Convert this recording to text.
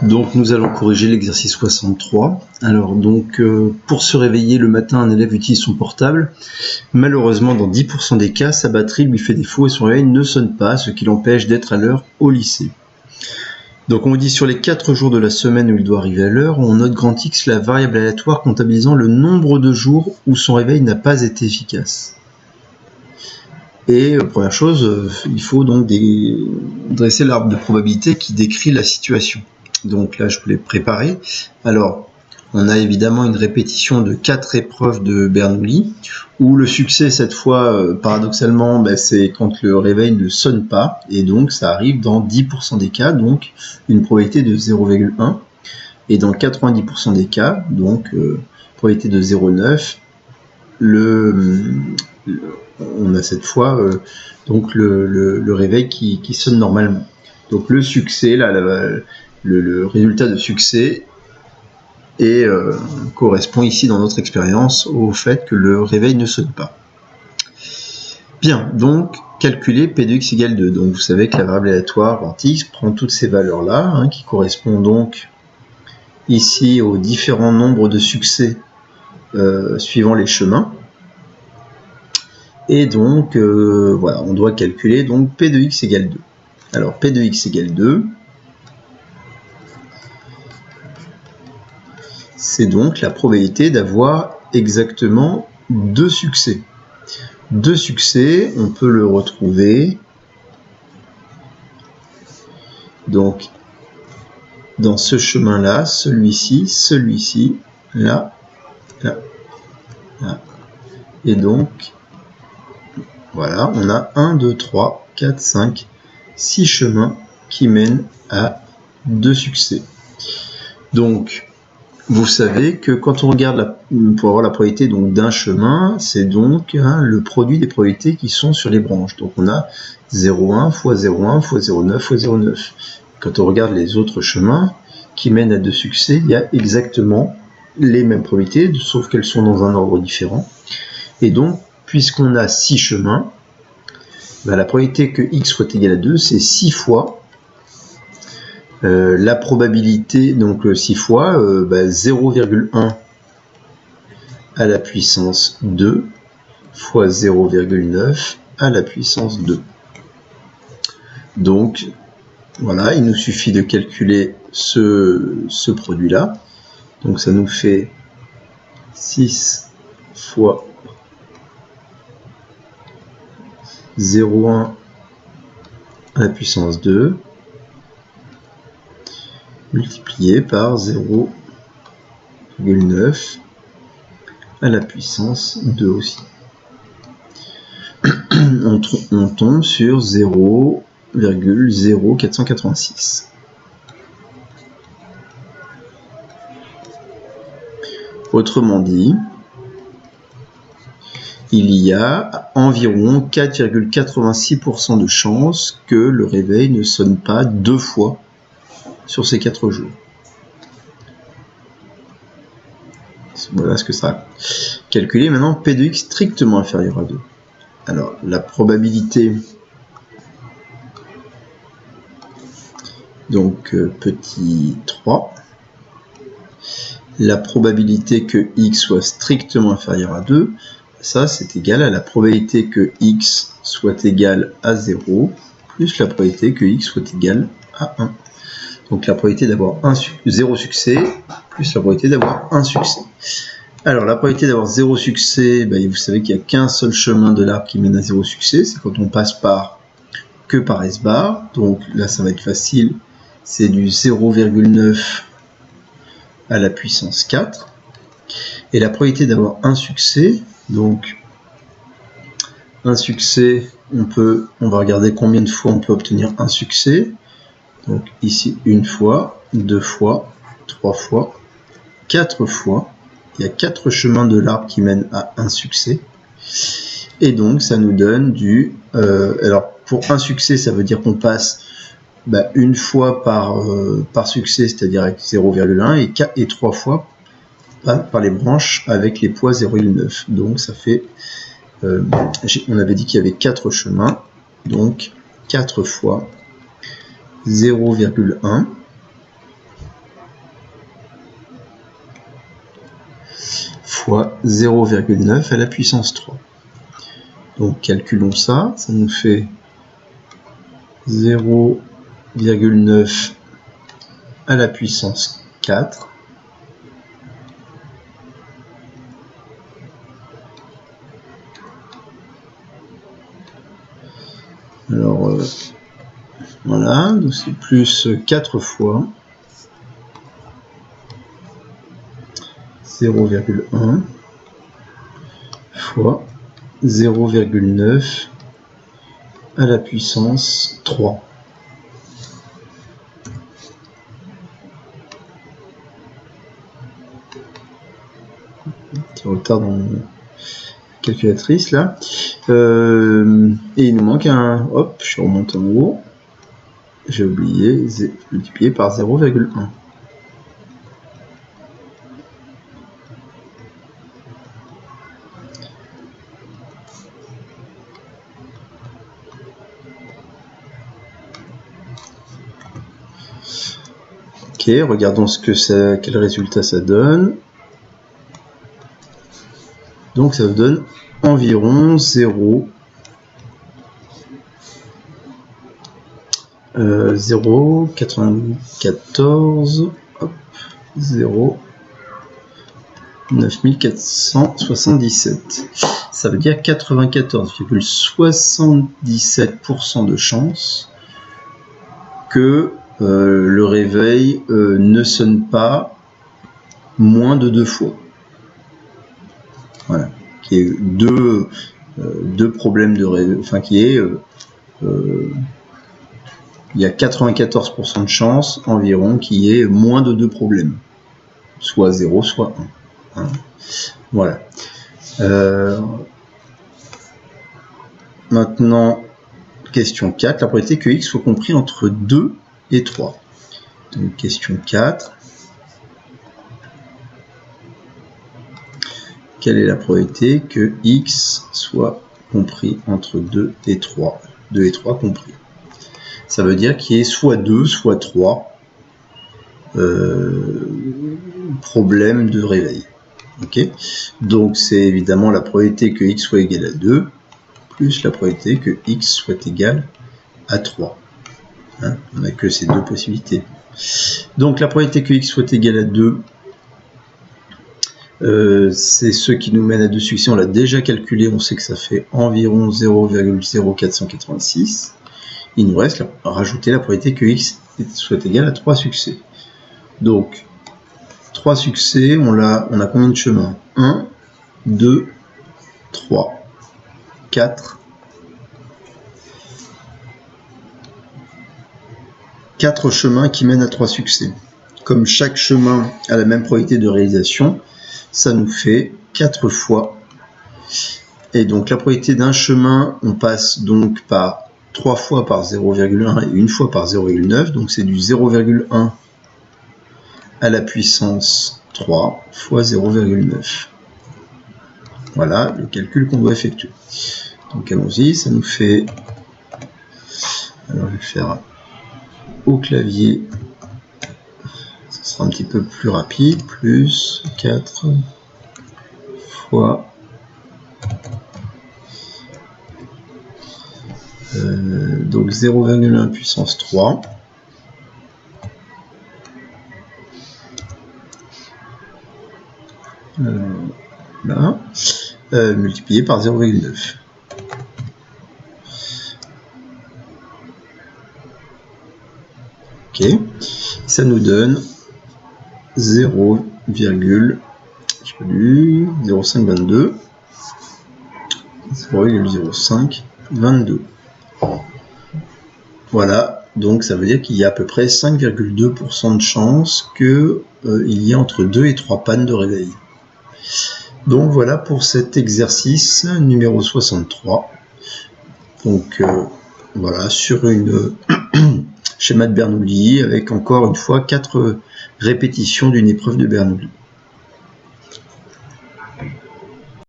Donc nous allons corriger l'exercice 63. Alors donc pour se réveiller le matin, un élève utilise son portable. Malheureusement, dans 10% des cas, sa batterie lui fait défaut et son réveil ne sonne pas, ce qui l'empêche d'être à l'heure au lycée. Donc on vous dit sur les 4 jours de la semaine où il doit arriver à l'heure, on note grand X la variable aléatoire comptabilisant le nombre de jours où son réveil n'a pas été efficace. Et première chose, il faut donc dresser l'arbre de probabilité qui décrit la situation. Donc là, je vous l'ai préparé. Alors, on a évidemment une répétition de 4 épreuves de Bernoulli, où le succès, cette fois, paradoxalement, c'est quand le réveil ne sonne pas, et donc ça arrive dans 10% des cas, donc une probabilité de 0,1, et dans 90% des cas, donc probabilité de 0,9, on a cette fois donc le réveil qui sonne normalement. Donc le succès, là, le résultat de succès correspond ici dans notre expérience au fait que le réveil ne sonne pas. Bien, donc calculer P de x égale 2. Donc vous savez que la variable aléatoire en x prend toutes ces valeurs-là, qui correspondent donc ici aux différents nombres de succès suivant les chemins. Et donc, voilà, on doit calculer donc P de x égale 2. Alors, P de x égale 2, c'est donc la probabilité d'avoir exactement 2 succès. 2 succès, on peut le retrouver donc dans ce chemin-là, celui-ci, là, là, là. Et donc, voilà, on a 1, 2, 3, 4, 5, 6 chemins qui mènent à 2 succès. Donc, vous savez que quand on regarde pour avoir la probabilité d'un chemin, c'est donc le produit des probabilités qui sont sur les branches. Donc on a 0,1 fois 0,1 fois 0,9 fois 0,9. Quand on regarde les autres chemins qui mènent à 2 succès, il y a exactement les mêmes probabilités, sauf qu'elles sont dans un ordre différent. Et donc, puisqu'on a 6 chemins, la probabilité que x soit égal à 2, c'est 6 fois la probabilité, donc 6 fois 0,1 à la puissance 2 fois 0,9 à la puissance 2. Donc, voilà, il nous suffit de calculer ce produit-là. Donc, ça nous fait 6 fois 0,1 à la puissance 2 multiplié par 0,9 à la puissance 2 aussi. On tombe sur 0,0486. Autrement dit, il y a environ 4,86% de chances que le réveil ne sonne pas 2 fois sur ces 4 jours. Voilà ce que ça a calculé. Maintenant, P de x strictement inférieur à 2. Alors, la probabilité, donc petit 3, la probabilité que x soit strictement inférieur à 2, ça c'est égal à la probabilité que x soit égal à 0, plus la probabilité que x soit égal à 1. Donc la probabilité d'avoir 0 succès, plus la probabilité d'avoir 1 succès. Alors la probabilité d'avoir 0 succès, vous savez qu'il n'y a qu'un seul chemin de l'arbre qui mène à 0 succès, c'est quand on passe que par S bar. Donc là ça va être facile, c'est du 0,9 à la puissance 4. Et la probabilité d'avoir un succès, donc un succès, on va regarder combien de fois on peut obtenir un succès. Donc ici, 1 fois, 2 fois, 3 fois, 4 fois. Il y a 4 chemins de l'arbre qui mènent à un succès. Et donc, ça nous donne alors, pour un succès, ça veut dire qu'on passe une fois par succès, c'est-à-dire avec 0,1, et 3 fois par les branches avec les poids 0,9. Donc, ça fait... on avait dit qu'il y avait 4 chemins. Donc, 4 fois 0,1 fois 0,9 à la puissance 3. Donc calculons ça, ça nous fait 0,9 à la puissance 4. Alors, voilà, donc c'est plus 4 fois 0,1 fois 0,9 à la puissance 3. Petit retard dans la calculatrice là. Et il nous manque un... Hop, je remonte en haut. J'ai oublié, multiplié par 0,1. Ok, regardons quel résultat ça donne. Donc ça donne environ 0,94 9477. Ça veut dire 94,77% de chance que le réveil ne sonne pas moins de 2 fois. Voilà, qui est deux problèmes de réveil, enfin qui est il y a 94% de chance environ qu'il y ait moins de 2 problèmes, soit 0, soit 1. Hein. Voilà. Maintenant, question 4, la probabilité que x soit compris entre 2 et 3. Donc, question 4. Quelle est la probabilité que x soit compris entre 2 et 3 ? 2 et 3 compris. Ça veut dire qu'il y ait soit 2, soit 3 problèmes de réveil. Okay, donc c'est évidemment la probabilité que x soit égal à 2 plus la probabilité que x soit égal à 3. Hein, on n'a que ces deux possibilités. Donc la probabilité que x soit égal à 2, c'est ce qui nous mène à 2 succès. On l'a déjà calculé, on sait que ça fait environ 0,0486. Il nous reste à rajouter la probabilité que x soit égal à 3 succès. Donc 3 succès, on a combien de chemins? 1, 2, 3, 4. 4 chemins qui mènent à 3 succès. Comme chaque chemin a la même probabilité de réalisation, ça nous fait 4 fois. Et donc la probabilité d'un chemin, on passe donc par 3 fois par 0,1 et une fois par 0,9. Donc c'est du 0,1 à la puissance 3 fois 0,9. Voilà le calcul qu'on doit effectuer. Donc allons-y, ça nous fait... Alors je vais faire au clavier, ça sera un petit peu plus rapide, plus 4 fois donc 0,1 puissance 3 là, multiplié par 0,9. Ok, ça nous donne 0,0522. 0,0522. Voilà, donc ça veut dire qu'il y a à peu près 5,2% de chance qu'il y ait entre 2 et 3 pannes de réveil. Donc voilà pour cet exercice numéro 63. Donc voilà, sur une schéma de Bernoulli avec encore une fois 4 répétitions d'une épreuve de Bernoulli.